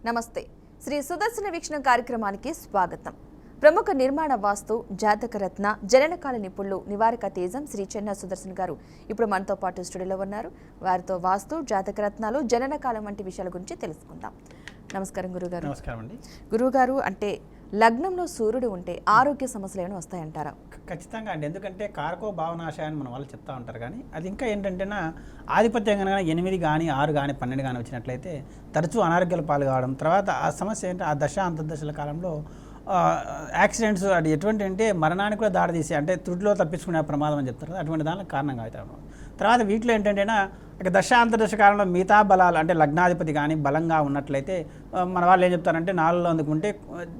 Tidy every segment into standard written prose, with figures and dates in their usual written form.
నమస్తే శ్రీ సుదర్శన వీక్షణ కార్యక్రమానికి స్వాగతం. ప్రముఖ నిర్మాణ వాస్తు జాతకరత్న జననకాల నిపుణులు నివారక తేజం శ్రీ చెన్న సుదర్శన్ గారు ఇప్పుడు మనతో పాటు స్టూడియోలో ఉన్నారు. వారితో వాస్తు జాతకరత్నాలు జననకాలం వంటి విషయాల గురించి తెలుసుకుందాం. నమస్కారం గురుగారు. నమస్కారం అండి. గురుగారు, అంటే లగ్నంలో సూర్యుడు ఉంటే ఆరోగ్య సమస్యలు ఏమైనా వస్తాయంటారా? ఖచ్చితంగా అండి. ఎందుకంటే కారకో భావనాశయాన్ని మన వాళ్ళు చెప్తా ఉంటారు. కానీ అది ఇంకా ఏంటంటేనా ఆధిపత్యం కనుక 8 కానీ 6 కానీ 12 కానీ వచ్చినట్లయితే తరచూ అనారోగ్యాల పాలు కావడం, తర్వాత ఆ సమస్య ఏంటంటే ఆ దశ అంతర్దశల కాలంలో యాక్సిడెంట్స్ అది ఎటువంటి అంటే మరణానికి కూడా దారితీసే అంటే త్రుటిలో తప్పించుకునే ప్రమాదం అని చెప్తారు. అటువంటి దానికి కారణంగా అవుతారు. తర్వాత వీటిలో ఏంటంటేనా దశ అంతర్దశ కాలంలో మిగతా బలాలు అంటే లగ్నాధిపతి కానీ బలంగా ఉన్నట్లయితే మన వాళ్ళు ఏం చెప్తారంటే 4లో అందుకుంటే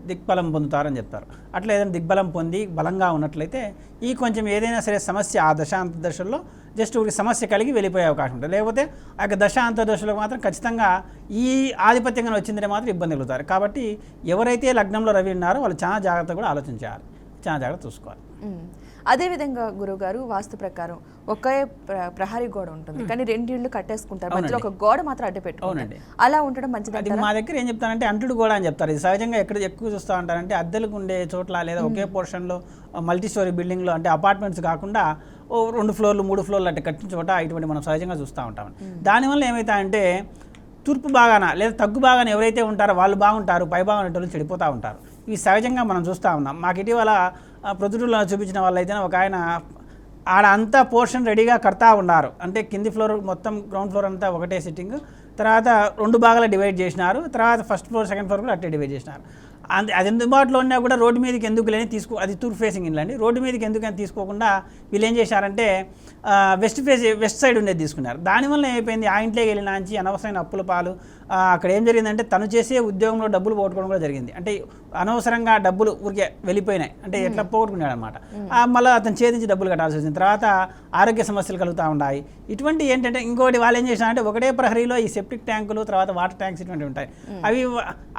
దిగ్బలం పొందుతారని చెప్తారు. అట్లా ఏదైనా దిగ్బలం పొంది బలంగా ఉన్నట్లయితే ఈ కొంచెం ఏదైనా సరే సమస్య ఆ దశ అంతర్దశల్లో జస్ట్ ఒక సమస్య కలిగి వెళ్ళిపోయే అవకాశం ఉంటుంది. లేకపోతే ఆ దశ అంతర్దశలో మాత్రం ఖచ్చితంగా ఈ ఆధిపత్యంగా వచ్చిందంటే మాత్రం ఇబ్బంది కలుగుతారు. కాబట్టి ఎవరైతే లగ్నంలో రవి ఉన్నారో వాళ్ళు చాలా జాగ్రత్తగా కూడా ఆలోచించాలి, చాలా జాగ్రత్త చూసుకోవాలి. అదేవిధంగా గురుగారు, వాస్తు ప్రకారం ఒకే ప్రహరీ గోడ ఉంటుంది, కానీ 2 ఇళ్ళు కట్టేసుకుంటారు, మధ్యలో ఒక గోడ మాత్రం అడ్డు పెట్టుకుంటారు. అలా ఉండడం మంచిది. మా దగ్గర ఏం చెప్తారంటే అంటుడు గోడ అని చెప్తారు. ఇది సహజంగా ఎక్కడ ఎక్కువ చూస్తూ ఉంటారంటే అద్దెలకు ఉండే చోట్ల లేదా ఒకే పోర్షన్లో మల్టీ స్టోరీ బిల్డింగ్లో అంటే అపార్ట్మెంట్స్ కాకుండా 2 ఫ్లోర్లు 3 ఫ్లోర్లు అంటే కట్టిన చోట ఇటువంటి మనం సహజంగా చూస్తూ ఉంటాం. దానివల్ల ఏమవుతాయంటే తూర్పు భాగాన లేదా తగ్గు భాగాన ఎవరైతే ఉంటారో వాళ్ళు బాగుంటారు, పై భాగం వాళ్ళు చెడిపోతూ ఉంటారు. ఇవి సహజంగా మనం చూస్తూ ఉన్నాం. మాకు ఇటీవల ప్రొద్దుటూరులో చూపించిన వాళ్ళైతే ఒక ఆయన ఆడ అంతా పోర్షన్ రెడీగా కడతా ఉన్నారు. అంటే కింది ఫ్లోర్ మొత్తం గ్రౌండ్ ఫ్లోర్ అంతా ఒకటే సిట్టింగ్, తర్వాత 2 భాగాలు డివైడ్ చేసినారు, తర్వాత ఫస్ట్ ఫ్లోర్ సెకండ్ ఫ్లోర్ కూడా అట్టే డివైడ్ చేసినారు. అది అందుబాటులో ఉన్నా కూడా రోడ్డు మీదకి ఎందుకు లేని అది తూర్పు ఫేసింగ్ ఇల్లు అండి. రోడ్డు మీదకి ఎందుకని తీసుకోకుండా వీళ్ళు ఏం చేశారంటే వెస్ట్ సైడ్ ఉండేది తీసుకున్నారు. దానివల్ల ఏమైపోయింది, ఆ ఇంట్లోకి వెళ్ళినాంచి అనవసరమైన అప్పుల పాలు. అక్కడ ఏం జరిగిందంటే తను చేసే ఉద్యోగంలో డబ్బులు పోగొట్టుకోవడం కూడా జరిగింది. అంటే అనవసరంగా డబ్బులు ఊరికే వెళ్ళిపోయినాయి, అంటే ఎట్లా పోగొట్టుకున్నాడు అనమాట. మళ్ళీ అతను ఛేదించి డబ్బులు కట్టాల్సి వచ్చింది. తర్వాత ఆరోగ్య సమస్యలు కలుగుతూ ఉన్నాయి. ఇటువంటి ఏంటంటే ఇంకోటి వాళ్ళు ఏం చేసినారంటే ఒకటే ప్రహరీలో ఈ సెప్టిక్ ట్యాంకులు, తర్వాత వాటర్ ట్యాంక్స్ ఇటువంటివి ఉంటాయి.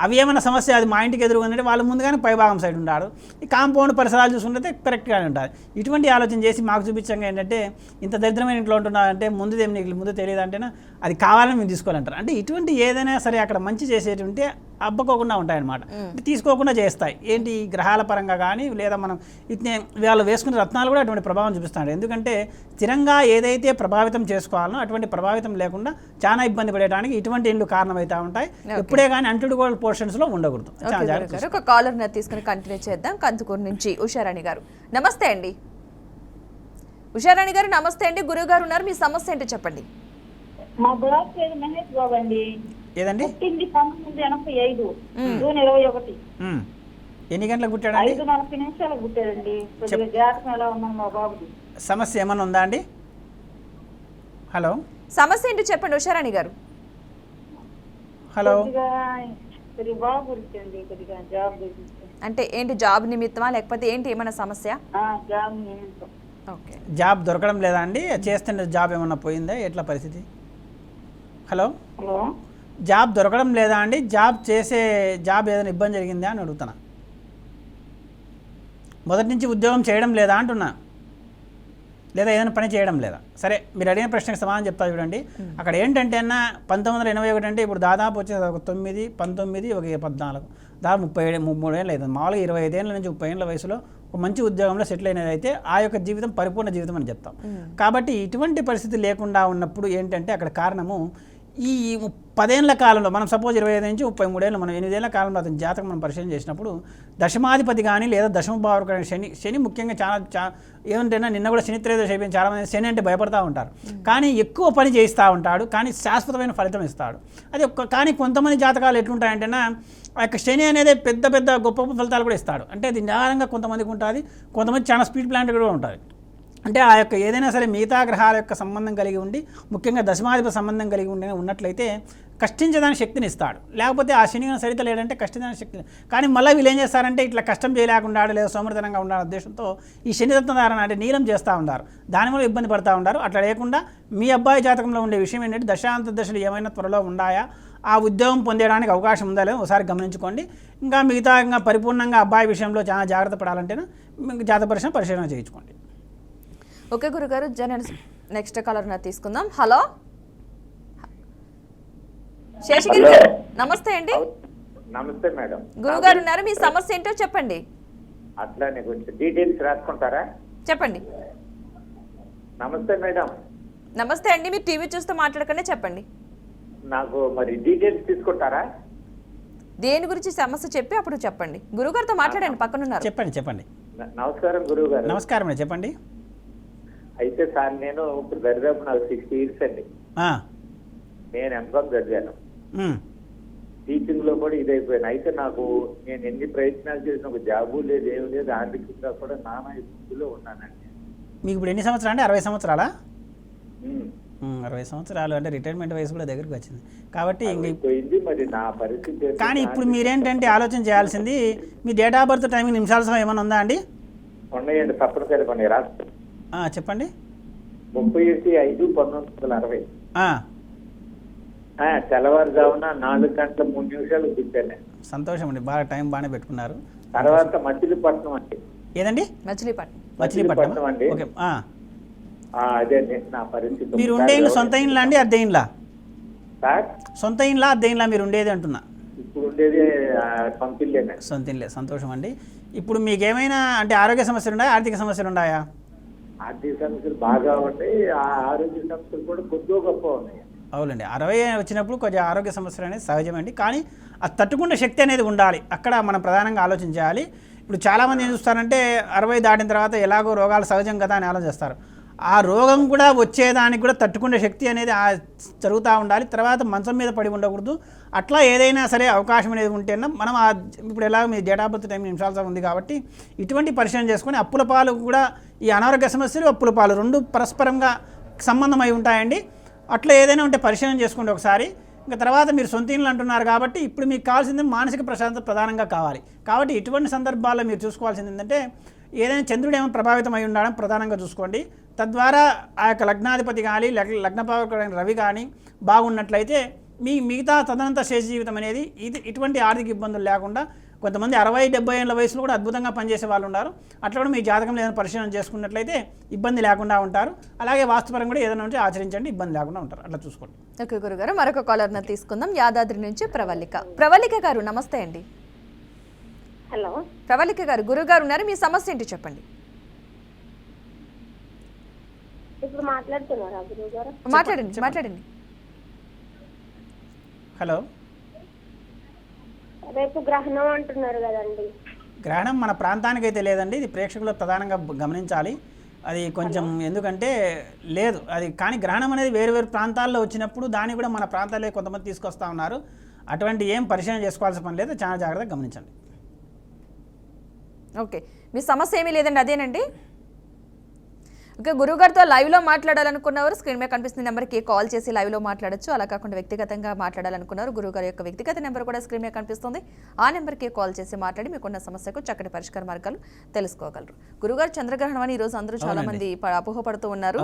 అవి ఏమైనా సమస్య అది మా ఇంటికి ఎదురుకుందంటే వాళ్ళు ముందుగానే పైభాగం సైడ్ ఉంటారు. ఈ కాంపౌండ్ పరిసరాలు చూసుకుంటే కరెక్ట్గానే ఉంటుంది. ఇటువంటి ఆలోచన చేసి మాకు చూపించంగా ఏంటంటే ఇంత దరిద్రమైన ఇంట్లో ఉంటున్నారంటే ముందుదేం నీకు ముందు తెలియదు అంటేనా అది కావాలని మేము తీసుకోవాలంటారు. అంటే ఇటువంటి ఏదైనా సరే అక్కడ మంచి చేసేటువంటి అబ్బకోకుండా ఉంటాయన్నమాట. తీసుకోకుండా చేస్తాయి. ఏంటి గ్రహాల పరంగా కానీ లేదా మనం ఇట్నే వాళ్ళు వేసుకునే రత్నాలు కూడా అటువంటి ప్రభావం చూపిస్తాడు. ఎందుకంటే స్థిరంగా ఏదైతే ప్రభావితం చేసుకోవాలనో అటువంటి ప్రభావితం లేకుండా చాలా ఇబ్బంది పడేయడానికి ఇటువంటి ఇండ్లు కారణమవుతూ ఉంటాయి. ఎప్పుడే కానీ అంటుడు గోల్డ్ పోర్షన్స్లో ఉండకూడదు. ఒక కాలర్ తీసుకుని కంటిన్యూ చేద్దాం. కంచుకూరు నుంచి ఉషారాణి గారు, నమస్తే అండి. ఉషారాణి గారు నమస్తే అండి. గురువు గారు ఉన్నారు, మీ సమస్య ఏంటో చెప్పండి. మా బ్లాక్ పేరు మహేష్ బాబు అండి. ఏదండి? 1985 జూన్ 21. ఎన్ని గంటలకు పుట్టాడు? 5:40 నిమిషాలకు పుట్టాడండి. కొద్దిగా జాతకం ఎలా ఉన్నాం మా బాబుది? సమస్య ఏమన్నా ఉందా అండి? హలో, సమస్య ఏంటో చెప్పండి ఉషారాణి గారు. హలో, కొద్దిగా బాబు గురించి అండి, కొద్దిగా జాబ్ గురించి. అంటే ఏంటి, జాబ్ నిమిత్తమా లేకపోతే ఏంటి ఏమైనా సమస్య? జాబ్ నిమిత్తం. ఓకే. జాబ్ దొరకడం లేదా అండి? చేస్తుంటే జాబ్ ఏమన్నా పోయిందా? ఎట్లా పరిస్థితి? హలో, హలో, జాబ్ దొరకడం లేదా అండి? జాబ్ ఏదైనా ఇబ్బంది జరిగిందా అని అడుగుతున్నా. మొదటి నుంచి ఉద్యోగం చేయడం లేదా అంటున్నా, లేదా ఏదైనా పని చేయడం లేదా? సరే, మీరు అడిగిన ప్రశ్నకు సమాధానం చెప్తా చూడండి. అక్కడ ఏంటంటే అన్న 1981 అంటే ఇప్పుడు దాదాపు వచ్చేది 9, 19, 14, దాదాపు 33 ఏళ్ళు అవుతుంది. మామూలుగా 25 ఏళ్ళ నుంచి 30 ఏళ్ళ వయసులో ఒక మంచి ఉద్యోగంలో సెటిల్ అయినది అయితే ఆ యొక్క జీవితం పరిపూర్ణ జీవితం అని చెప్తాం. కాబట్టి ఇటువంటి పరిస్థితి లేకుండా ఉన్నప్పుడు ఏంటంటే అక్కడ కారణము ఈ 10 ఏళ్ల కాలంలో మనం సపోజ్ 25 నుంచి 33 ఏళ్ళు మనం 8 ఏళ్ల కాలంలో అతని జాతకం మనం పరిశీలన చేసినప్పుడు దశమాధిపతి కానీ లేదా దశమభావకు కానీ శని ముఖ్యంగా చాలా ఏమంటేనా నిన్న కూడా శని త్రయోదశి అయిపోయింది. చాలామంది శని అంటే భయపడతా ఉంటారు, కానీ ఎక్కువ పని చేస్తూ ఉంటాడు, కానీ శాశ్వతమైన ఫలితం ఇస్తాడు. అది కానీ కొంతమంది జాతకాలు ఎట్లుంటాయంటేనా ఆ యొక్క శని అనేది పెద్ద గొప్ప ఫలితాలు కూడా ఇస్తాడు. అంటే అది నిదానంగా కొంతమందికి ఉంటుంది, కొంతమంది చాలా స్పీడ్ ప్లాంట్ కూడా ఉంటుంది. అంటే ఆ యొక్క ఏదైనా సరే మిగతా గ్రహాల యొక్క సంబంధం కలిగి ఉండి ముఖ్యంగా దశమాధిపతి సంబంధం కలిగి ఉన్నట్లయితే కష్టించడానికి శక్తిని ఇస్తాడు. లేకపోతే ఆ శని సరిత లేడంటే కష్టించడానికి శక్తి. కానీ మళ్ళీ వీళ్ళు ఏం చేస్తారంటే ఇట్లా కష్టం చేయలేకుండా లేదా సోమరితనంగా ఉండాలనే ఉద్దేశంతో ఈ శనిరత్నధారణ అంటే నీలం చేస్తూ ఉంటారు, దానివల్ల ఇబ్బంది పడుతూ ఉంటారు. అట్లా లేకుండా మీ అబ్బాయి జాతకంలో ఉండే విషయం ఏంటంటే దశాంతర్దశలు ఏమైనా త్వరలో ఉన్నాయా, ఆ ఉద్యోగం పొందడానికి అవకాశం ఉందా లేదో ఒకసారి గమనించుకోండి. ఇంకా పరిపూర్ణంగా అబ్బాయి విషయంలో చాలా జాగ్రత్త పడాలంటేనే జాతక పరిశీలన చేయించుకోండి. ఓకే గురుగారు, నెక్స్ట్ కాలర్ తీసుకుందాం. హలో, శేషగిరి గారు నమస్తే అండి. నమస్తే మేడం. గురుగారు ఉన్నారు, మీ సమస్య ఏంటో చెప్పండి. అట్లానే కొంచెం డీటెయిల్స్ రాసుకుంటారా? చెప్పండి. నమస్తే మేడం. నమస్తే అండి, మీరు టీవీ చూస్తూ మాట్లాడకనే చెప్పండి. నాకు మరి డీటెయిల్స్ తీసుకుంటారా? దేని గురించి సమస్య చెప్పి అప్పుడు చెప్పండి. గురుగారితో మాట్లాడండి, పక్కనున్నారు. చెప్పండి. నమస్కారం గురువు గారు. నమస్కారం అండి, చెప్పండి. అయితే సార్ నేను ఇప్పుడు దరిదాపు నాకు 60 years అండి. నేను ఎంకామ్ చదివాను. టీచింగ్ లో కూడా ఇదైపోయాను. అయితే నాకు నేను ఎన్ని ప్రయత్నాలు చేసిన ఒక జాబు లేదు, ఏమి లేదు, ఆర్థికంగా కూడా నానా ఇబ్బందులో ఉన్నానండి. మీకు ఇప్పుడు ఎన్ని సంవత్సరాలు అంటే 60 సంవత్సరాలా? ఉమ్. 60 సంవత్సరాలు అంటే రిటైర్మెంట్ వయసు కూడా దగ్గరికి వచ్చింది కాబట్టి అయిపోయింది. మరి నా పరిస్థితి కానీ ఇప్పుడు మీరేంటంటే ఆలోచన చేయాల్సింది, మీ డేట్ ఆఫ్ బర్త్ టైమింగ్ నిమిషాల ఏమైనా ఉందా అండి? ఉన్నాయండి, తప్పనిసరి కొన్ని రాష్ట్రం. చెప్పండి. 31/5/1960. తెల్లవారుజామున 4 గంటల 3 నిమిషాలు కూర్చాను. సంతోషం అండి, బాగా టైం బాగానే పెట్టుకున్నారు. తర్వాత మచిలీపట్నం అండి. ఏదండి? మచిలీపట్నం అండి. ఓకే. అదే నా పరిస్థితి. మీరు ఉండే ఇల్లు సొంత ఇండ్లా అండి, అద్దె ఇండ్లా? సార్ సొంత ఇండ్లా అద్దె ఇండ్లా మీరు ఉండేది అంటున్నా? ఇప్పుడు ఉండేది సొంత ఇల్లేనండి. సొంత ఇల్లే, సంతోషం అండి. ఇప్పుడు మీకు ఏమైనా అంటే ఆరోగ్య సమస్యలు ఉన్నాయా, ఆర్థిక సమస్యలు ఉన్నాయా? ఆర్థిక సమస్యలు బాగా ఉన్నాయి, ఆరోగ్య సమస్యలు కూడా కొద్దిగా గొప్ప ఉన్నాయి. అవునండి, 60 వచ్చినప్పుడు కొంచెం ఆరోగ్య సమస్యలు అనేది సహజమండి. కానీ అది తట్టుకునే శక్తి అనేది ఉండాలి, అక్కడ మనం ప్రధానంగా ఆలోచించాలి. ఇప్పుడు చాలామంది ఏం చూస్తారంటే 60 దాటిన తర్వాత ఎలాగో రోగాలు సహజం కదా అని ఆలోచిస్తారు. ఆ రోగం కూడా వచ్చేదానికి కూడా తట్టుకునే శక్తి అనేది జరుగుతూ ఉండాలి. తర్వాత మంచం మీద పడి ఉండకూడదు. అట్లా ఏదైనా సరే అవకాశం అనేది ఉంటేనే మనం ఇప్పుడు ఎలా మీ డేట్ ఆఫ్ బర్త్ టైం నిమిషాలు ఉంది కాబట్టి ఇటువంటి పరిశీలన చేసుకొని అప్పుల పాలు కూడా ఈ అనారోగ్య సమస్యలు అప్పుల పాలు రెండు పరస్పరంగా సంబంధమై ఉంటాయండి. అట్లా ఏదైనా ఉంటే పరిశీలన చేసుకోండి ఒకసారి. ఇంకా తర్వాత మీరు సొంత ఇళ్ళు అంటున్నారు కాబట్టి ఇప్పుడు మీకు కావాల్సింది మానసిక ప్రశాంతత ప్రధానంగా కావాలి. కాబట్టి ఇటువంటి సందర్భాల్లో మీరు చూసుకోవాల్సింది ఏంటంటే ఏదైనా చంద్రుడు ఏమైనా ప్రభావితమై ఉండడం ప్రధానంగా చూసుకోండి. తద్వారా ఆ యొక్క లగ్నాధిపతి కానీ లగ్నపావకుడైన రవి కానీ బాగున్నట్లయితే మిగతా తదనంత శేష జీవితం అనేది ఇటువంటి ఆర్థిక ఇబ్బందులు లేకుండా కొంతమంది 60-70 ఏళ్ళ వయసులో కూడా అద్భుతంగా పనిచేసే వాళ్ళు ఉన్నారు. అట్లా కూడా మీ జాతకంలో ఏదైనా పరిశీలన చేసుకున్నట్లయితే ఇబ్బంది లేకుండా ఉంటారు. అలాగే వాస్తుపరంగా కూడా ఏదైనా ఉంటే ఆచరించండి, ఇబ్బంది లేకుండా ఉంటారు. అట్లా చూసుకోండి. ఓకే గురుగారు, మరొక కాలర్ని తీసుకుందాం. యాదాద్రి నుంచి ప్రవళిక గారు నమస్తే అండి. హలో ప్రవళిక గారు, గురుగారు ఉన్నారు, మీ సమస్య ఏంటి చెప్పండి. ఇప్పుడు మాట్లాడుతున్నారా గురువు గారు? మాట్లాడండి. హలో, రేపు గ్రహణం అంటున్నారు కదండి. గ్రహణం మన ప్రాంతానికి అయితే లేదండి, ఇది ప్రేక్షకులు ప్రధానంగా గమనించాలి. అది కొంచెం ఎందుకంటే లేదు అది, కానీ గ్రహణం అనేది వేరు వేరు ప్రాంతాల్లో వచ్చినప్పుడు దాన్ని కూడా మన ప్రాంతాల్లో కొంతమంది తీసుకొస్తా ఉన్నారు. అటువంటి ఏం పరిశీలన చేసుకోవాల్సిన పని లేదు, చాలా జాగ్రత్తగా గమనించండి. ఓకే, మీ సమస్య ఏమీ లేదండి, అదేనండి. ఓకే, గురుగారితో లైవ్లో మాట్లాడాలనుకున్నవారు స్క్రీన్ మీద కనిపిస్తున్న నెంబర్కి కాల్ చేసి లైవ్లో మాట్లాడచ్చు. అలా కాకుండా వ్యక్తిగతంగా మాట్లాడాలనుకున్నారు, గురుగారి యొక్క వ్యక్తిగత నెంబర్ కూడా స్క్రీన్ మీద కనిపిస్తుంది. ఆ నెంబర్కి కాల్ చేసి మాట్లాడి మీకున్న సమస్యకు చక్కటి పరిష్కార మార్గాలు తెలుసుకోగలరు. గురుగారు, చంద్రగ్రహణం అని ఈరోజు అందరూ చాలా మంది అపోహపడుతూ ఉన్నారు.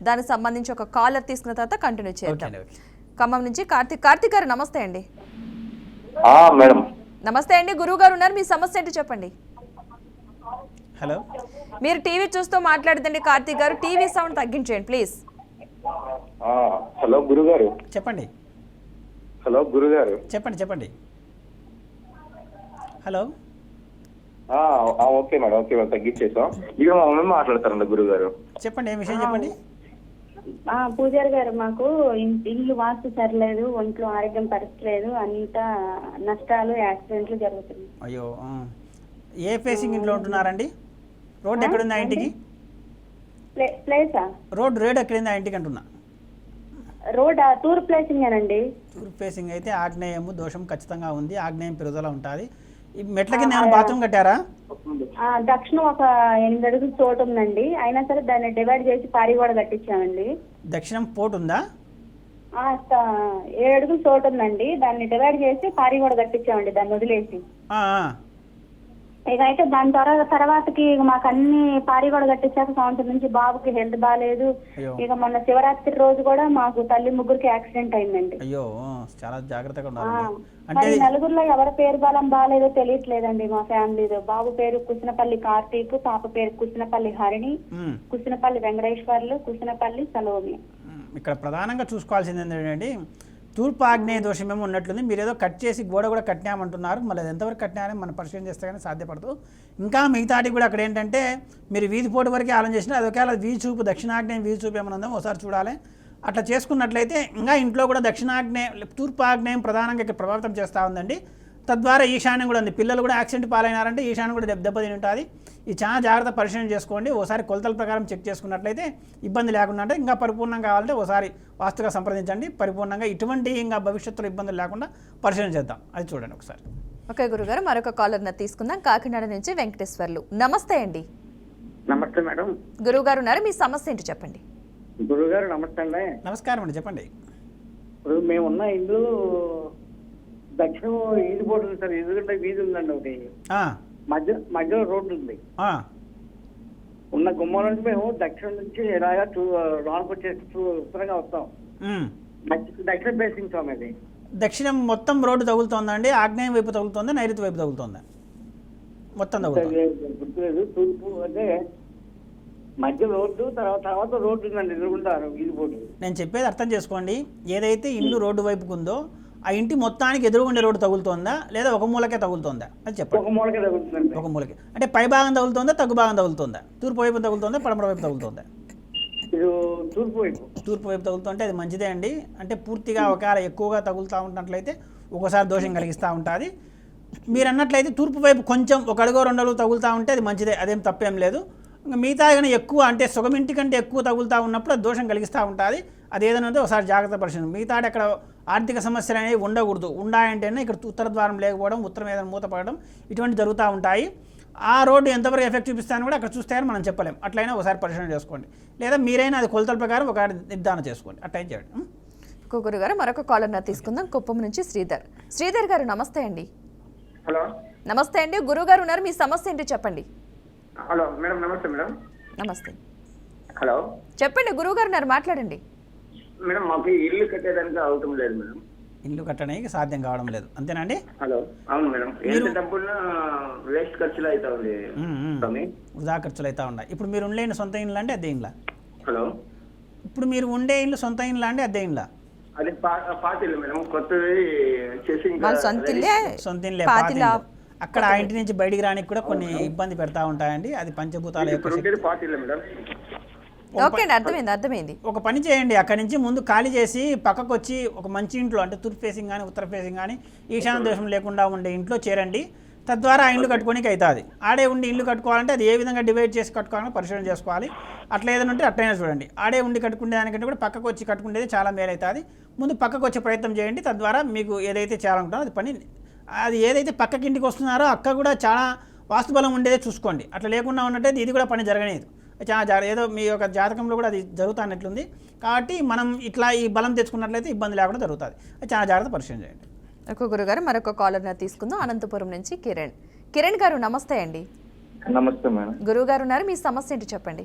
దానికి సంబంధించి ఒక కాలర్ తీసుకున్న తర్వాత కంటిన్యూ చేద్దాం. ఖమ్మం నుంచి కార్తీక్ గారు నమస్తే అండి. నమస్తే అండి, గురువు గారు ఉన్నారు, మీ సమస్య ఏంటి చెప్పండి. హలో, మీరు టీవీ చూస్తూ మాట్లాడుతండి కార్తీక్ గారు, టీవీ సౌండ్ తగ్గించండి ప్లీజ్. హలో గురుగారు. చెప్పండి. హలో గురుగారు. చెప్పండి. Hello. Okay madam, okay madam, తగ్గించేసాం. ఇక మా మమ్మీ మాట్లాడతారండి గురుగారు. చెప్పండి, ఏం విషయం చెప్పండి. పూజారి గారు, మాకు ఇల్లు వాస్తు సరిలేదు, ఒంట్లో ఆరోగ్యం పరిస్థితి అంతా నష్టాలు, యాక్సిడెంట్లు జరుగుతున్నాయి. అయ్యో, ఏ ఫేసింగ్ ఇంట్లో ఉంటున్నారండి? రోడ్ ఎక్కడుంది ఆ ఇంటికి? ప్లేసా? రోడ్ ఎక్కడుంది ఆ ఇంటికి అంటున్నా. రోడ్ తూర్పు ప్లేసింగ్ అండి. తూర్పు ఫేసింగ్ అయితే ఆగ్నేయము దోషం ఖచ్చితంగా ఉంది, ఆగ్నేయం పెరుగుదల ఉంటుంది. ఈ మెట్ల కింద ఏమైనా బాత్రూమ్ కట్టారా? దక్షిణం ఒక 8 అడుగులు చోటు ఉందండి, అయినా సరే దాన్ని డివైడ్ చేసి పారి కూడా కట్టించామండి. దక్షిణం పోటు ఉందా? 7 అడుగులు చోటు ఉందండి, దాన్ని డివైడ్ చేసి పారి కూడా కట్టించామండి, దాన్ని వదిలేసి. ఇక అయితే దాని తర్వాతకి మాకు అన్ని పారి కూడా కట్టించాక సంవత్సరం నుంచి బాబుకి హెల్త్ బాగాలేదు. ఇక మొన్న శివరాత్రి రోజు కూడా మాకు తల్లి ముగ్గురికి యాక్సిడెంట్ అయిందండి. అయ్యో, చాలా జాగ్రత్తగా మరి నలుగురిలో ఎవరి పేరు బలం బాగాలేదో తెలియట్లేదండి. మా ఫ్యామిలీలో బాబు పేరు కుసినపల్లి కార్తీక్, పాప పేరు కుసినపల్లి హరిణి, కుసినపల్లి వెంకటేశ్వర్లు, కుసినపల్లి సలోమి. ఇక్కడ ప్రధానంగా చూసుకోవాల్సింది ఏంటంటే తూర్పు ఆగ్నేయ దోషమేమో ఉన్నట్లుంది. మీరు ఏదో కట్ చేసి గోడ కూడా కట్టినామంటున్నారు. మళ్ళీ అది ఎంతవరకు కట్టినారని మనం పరిశీలన చేస్తే కానీ సాధ్యపడదు. ఇంకా మిగతాటి కూడా అక్కడ ఏంటంటే మీరు వీధి పోటు వరకే ఆలోచన చేసినా అది ఒకవేళ వీధి చూపు దక్షిణాగ్నేయం వీధి చూపు ఏమైనా ఉందో ఒకసారి చూడాలి. అట్లా చేసుకున్నట్లయితే ఇంకా ఇంట్లో కూడా తూర్పు ఆగ్నేయం ప్రధానంగా ఇక్కడ ప్రభావితం చేస్తూ ఉందండి. తద్వారా ఈశాన్యం కూడా ఉంది. పిల్లలు కూడా యాక్సిడెంట్ పాలైనారంటే ఈశాన్యం కూడా దెబ్బతిని ఉంటుంది. ఇది చాలా జాగ్రత్త పరిశీలన చేసుకోండి. ఓసారి కొలతల ప్రకారం చెక్ చేసుకున్నట్లయితే ఇబ్బంది లేకుండా అంటే ఇంకా పరిపూర్ణంగా కావాలంటే ఓసారి వాస్తుగా సంప్రదించండి. పరిపూర్ణంగా ఇటువంటి ఇంకా భవిష్యత్తులో ఇబ్బందులు లేకుండా పరిశీలన చేద్దాం. అది చూడండి ఒకసారి. ఓకే గురుగారు, మరొక కాలర్ని తీసుకుందాం. కాకినాడ నుంచి వెంకటేశ్వర్లు. నమస్తే అండి. నమస్తే మేడం. గురువుగారు ఉన్నారు, మీ సమస్య ఏంటి చెప్పండి. గురుగారు నమస్తే అండి. నమస్కారం అండి, చెప్పండి. ఇప్పుడు మేమున్న ఇల్లు దక్షిణం వీధి బోర్డు ఉంది సార్. ఎదురుగంట వీధి ఉందండి ఒకటి. మధ్యలో రోడ్డు ఉంది. ఉన్న గుమ్మం నుంచి మేము దక్షిణం నుంచి ఇలాగా లోనికి వచ్చేసి ఉత్తరంగా వస్తాం. దక్షిణ ఫేసింగ్ స్వామి అది. దక్షిణం మొత్తం రోడ్డు తగులుతోందా అండి? ఆగ్నేయం వైపు తగులుతోందా, నైరుతి వైపు తగులుతోందా? మొత్తం తగులుతుంది. గుర్తులేదు. తూర్పు అంటే మధ్య రోడ్డు తర్వాత రోడ్డు ఉందండి ఎదురుకుంటారు వీధి బోర్డు. నేను చెప్పేది అర్థం చేసుకోండి. ఏదైతే ఇల్లు రోడ్డు వైపుకు ఉందో ఆ ఇంటి మొత్తానికి ఎదురుగుండే రోడ్డు తగులుతోందా లేదా ఒక మూలకే తగులుతోందా అది చెప్పండి. ఒక మూలకే తగులుతుందండి. ఒక మూలకే అంటే పై భాగం తగులుతోందా, తగ్గు భాగం తగులుతోందా, తూర్పు వైపు తగులుతోందా, పడమర వైపు తగులుతోందా? ఇది తూర్పు వైపు. తూర్పు వైపు తగులుతుంటే అది మంచిదే అండి. అంటే పూర్తిగా ఒకవేళ ఎక్కువగా తగులుతూ ఉంటున్నట్లయితే ఒకసారి దోషం కలిగిస్తూ ఉంటుంది. మీరు అన్నట్లయితే తూర్పు వైపు కొంచెం ఒక అడుగో 2 అడుగులు తగులుతూ ఉంటే అది మంచిదే, అదేం తప్పేం లేదు. ఇంకా మిగతా కానీ ఎక్కువ అంటే సుగమింటి కంటే ఎక్కువ తగులుతూ ఉన్నప్పుడు అది దోషం కలిగిస్తూ ఉంటుంది. అది ఏదైనా ఉంటే ఒకసారి జాగ్రత్త పరిశీలన. మిగతా అక్కడ ఆర్థిక సమస్యలు అనేవి ఉండకూడదు. ఉండాయంటేనే ఇక్కడ ఉత్తర ద్వారం లేకపోవడం, ఉత్తరం ఏదైనా మూతపడడం ఇటువంటి జరుగుతూ ఉంటాయి. ఆ రోడ్డు ఎంతవరకు ఎఫెక్ట్ చూపిస్తాను కూడా అక్కడ చూస్తే మనం చెప్పలేం. అట్లయినా ఒకసారి పరిశీలన చేసుకోండి, లేదా మీరైనా అది కొలతల ప్రకారం ఒక నిర్ధారణ చేసుకోండి. అట్లయినా చేయండి. గురుగారు మరొక కాలర్ తీసుకుందాం. కుప్పం నుంచి శ్రీధర్ గారు నమస్తే అండి. హలో నమస్తే అండి. గురుగారు ఉన్నారు, మీ సమస్య ఏంటి చెప్పండి. Hello madam. నమస్తే మేడం. నమస్తే, హలో చెప్పండి. గురువుగారు ఉన్నారు, మాట్లాడండి. మేడం మాకు ఇల్లు కట్టేదానికి అవసరం లేదు మేడం. ఇల్లు కట్టడానికి సాధ్యం కావడం లేదు, అంతేనండి? హలో అవును మేడం. ఎంత డబ్బున్నా వేస్ట్ ఖర్చులు అవుతా ఉంది స్వామి. వృధా ఖర్చులు అవుతా ఉన్నాయి. ఇప్పుడు మీరు ఉండే సొంత ఇల్లు అంటే అద్దె ఇల్లా? హలో ఇప్పుడు మీరు ఉండే ఇల్లు సొంత ఇల్లు అంటే అద్దె ఇల్లా? అది పాత ఇల్లు మేడం. కొత్తది చేసి సొంత ఇల్లే, పాత ఇల్లు. అక్కడ ఆ ఇంటి నుంచి బయటికి రానికి కూడా కొన్ని ఇబ్బంది పెడతా ఉంటాయండి. అది పంచభూతాల యొక్క పాత ఇల్లు మేడం. ఓకే అండి, అర్థమైంది. ఒక పని చేయండి, అక్కడి నుంచి ముందు ఖాళీ చేసి పక్కకు వచ్చి ఒక మంచి ఇంట్లో అంటే తూర్పు ఫేసింగ్ కానీ ఉత్తర ఫేసింగ్ కానీ ఈశాన్య దోషం లేకుండా ఉండే ఇంట్లో చేరండి. తద్వారా ఆ ఇల్లు కట్టుకోనికి అవుతుంది. ఆడే ఉండి ఇల్లు కట్టుకోవాలంటే అది ఏ విధంగా డివైడ్ చేసి కట్టుకోవాలని పరిశీలన చేసుకోవాలి. అట్లా ఏదైనా ఉంటే అట్లయినా చూడండి. ఆడే ఉండి కట్టుకునే దానికంటే కూడా పక్కకు వచ్చి కట్టుకునేది చాలా మేలు అవుతుంది. ముందు పక్కకు వచ్చే ప్రయత్నం చేయండి. తద్వారా మీకు ఏదైతే చేయాలనుకుంటారో అది పని అది ఏదైతే పక్కకి ఇంటికి వస్తున్నారో అక్కడ కూడా చాలా వాస్తుబలం ఉండేదే చూసుకోండి. అట్లా లేకుండా ఉన్నట్టు ఇది కూడా పని జరగలేదు. చాలా ఏదో మీ యొక్క జాతకంలో కూడా అది జరుగుతున్నట్లుంది. కాబట్టి మనం ఇట్లా ఈ బలం తెచ్చుకున్నట్లయితే ఇబ్బంది లేకుండా జరుగుతుంది. చాలా జాగ్రత్త పరిశీలన చేయండి. ఒక గురుగారు మరొక కాలర్ తీసుకుందాం. అనంతపురం నుంచి కిరణ్ గారు నమస్తే అండి. నమస్తే మేడం. గురువు గారు ఉన్నారు, మీ సమస్య ఏంటి చెప్పండి.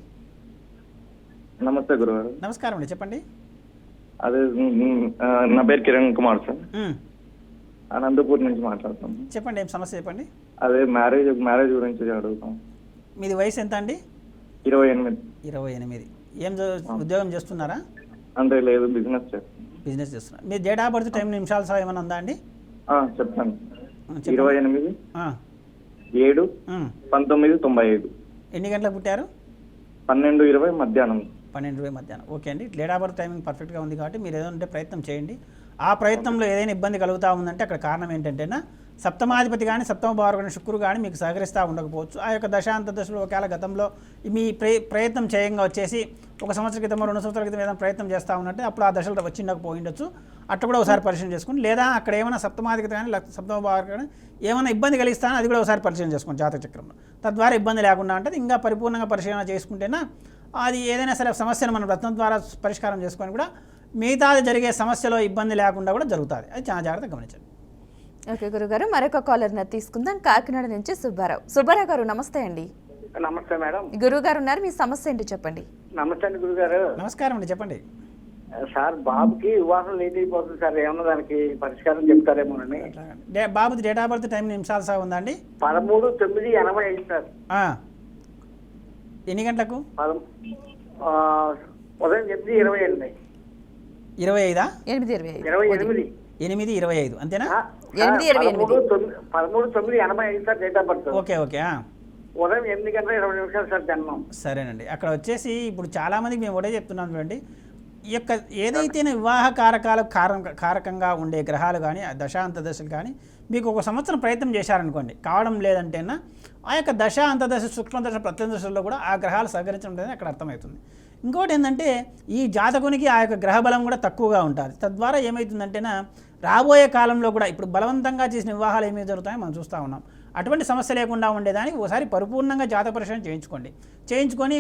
నమస్తే గురుగారు. నమస్కారం అండి, చెప్పండి. అదే నా పేరు కిరణ్ కుమార్ సార్. అనంతపూర్ నుంచి మాట్లాడుతాను. చెప్పండి, ఏం సమస్య చెప్పండి. అదే మ్యారేజ్ గురించి అడుగుతాం. మీది వయసు ఎంత అండి? 28. 28. ఏం ఉద్యోగం చేస్తున్నారా? అంటే లేదు, బిజినెస్ చేస్తున్నారు. మీ డేట్ ఆఫ్ బర్త్ టైం నిమిషాలు సహా ఏమైనా ఉందా అండి? చెప్తాను. 28/7/1995. ఎన్ని గంటలకు పుట్టారు? 12:20 మధ్యాహ్నం. 12:20 మధ్యాహ్నం. ఓకే అండి, డేట్ ఆఫ్ బర్త్ టైమింగ్ పర్ఫెక్ట్గా ఉంది కాబట్టి మీరు ఏదంటే ప్రయత్నం చేయండి. ఆ ప్రయత్నంలో ఏదైనా ఇబ్బంది కలుగుతూ ఉందంటే అక్కడ కారణం ఏంటంటేనా సప్తమాధిపతి కానీ సప్తమ భావర్ కానీ శుక్రుడు కానీ మీకు సహకరిస్తూ ఉండకపోవచ్చు. ఆ యొక్క దశాంత దశలో ఒకవేళ గతంలో మీ ప్రయత్నం చేయంగా వచ్చేసి 1 సంవత్సరం క్రితం 2 సంవత్సరాల క్రితం ఏదైనా ప్రయత్నం చేస్తూ ఉన్నట్టే అప్పుడు ఆ దశలో వచ్చిండకపోయిండొచ్చు. అట్లా కూడా ఒకసారి పరిశీలన చేసుకుని, లేదా అక్కడ ఏమైనా సప్తమాధిపతి కానీ సప్తమ భావర్ కానీ ఏమైనా ఇబ్బంది కలిగిస్తానో అది కూడా ఒకసారి పరిశీలన చేసుకోండి జాతక చక్రంలో. తద్వారా ఇబ్బంది లేకుండా అంటే ఇంకా పరిపూర్ణంగా పరిశీలన చేసుకుంటేనా అది ఏదైనా సరే సమస్యను మనం రత్నం ద్వారా పరిష్కారం చేసుకొని కూడా మిగతాది జరిగే సమస్యలో ఇబ్బంది లేకుండా కూడా జరుగుతుంది. అది చాలా జాగ్రత్తగా గమనించండి. ఓకే గురుగారు మరొక కాలర్ తీసుకుందాం. కాకినాడ నుంచి సుబ్బారావు గారు నమస్తే అండి. నమస్తే మేడం. గురువు గారు ఉన్నారు, మీ సమస్య ఏంటి చెప్పండి. నమస్తే అండి గురుగారు. నమస్కారం అండి, చెప్పండి. సార్ బాబుకి వివాహం లేట్ అయిపోతుంది సార్, ఏమన్నా దానికి పరిష్కారం చెప్తారేమోనని. బాబుది డేట్ ఆఫ్ బర్త్ టైం నిమిషాలు సహా ఉందా అండి? 13/9/85 సార్. ఎన్ని గంటలకు? ఉదయం 8:20 అండి. 25 8/25 28 8/25 అంతేనా? 8/28 13/9/85 sir date of birth. Okay okay ఉదయం 8:20 సార్ జన్మం. సరేనండి. అక్కడ వచ్చేసి ఇప్పుడు చాలామందికి మేము ఒకటే చెప్తున్నాం చూడండి, ఈ యొక్క ఏదైతే వివాహ కారకంగా ఉండే గ్రహాలు కానీ దశాంత దశలు కానీ మీకు ఒక సంవత్సరం ప్రయత్నం చేశారనుకోండి, కావడం లేదంటేనా ఆ యొక్క దశ అంతదశ సూక్ష్మదశ ప్రత్యందశల్లో కూడా ఆ గ్రహాలు సహకరించడం లేదని అక్కడ అర్థమవుతుంది. ఇంకోటి ఏంటంటే ఈ జాతకునికి ఆ యొక్క గ్రహ బలం కూడా తక్కువగా ఉంటుంది. తద్వారా ఏమవుతుందంటేనా రాబోయే కాలంలో కూడా ఇప్పుడు బలవంతంగా చేసిన వివాహాలు ఏమేమి జరుగుతాయో మనం చూస్తూ ఉన్నాం. అటువంటి సమస్య లేకుండా ఉండేదానికి ఒకసారి పరిపూర్ణంగా జాతక పరిశీలన చేయించుకొని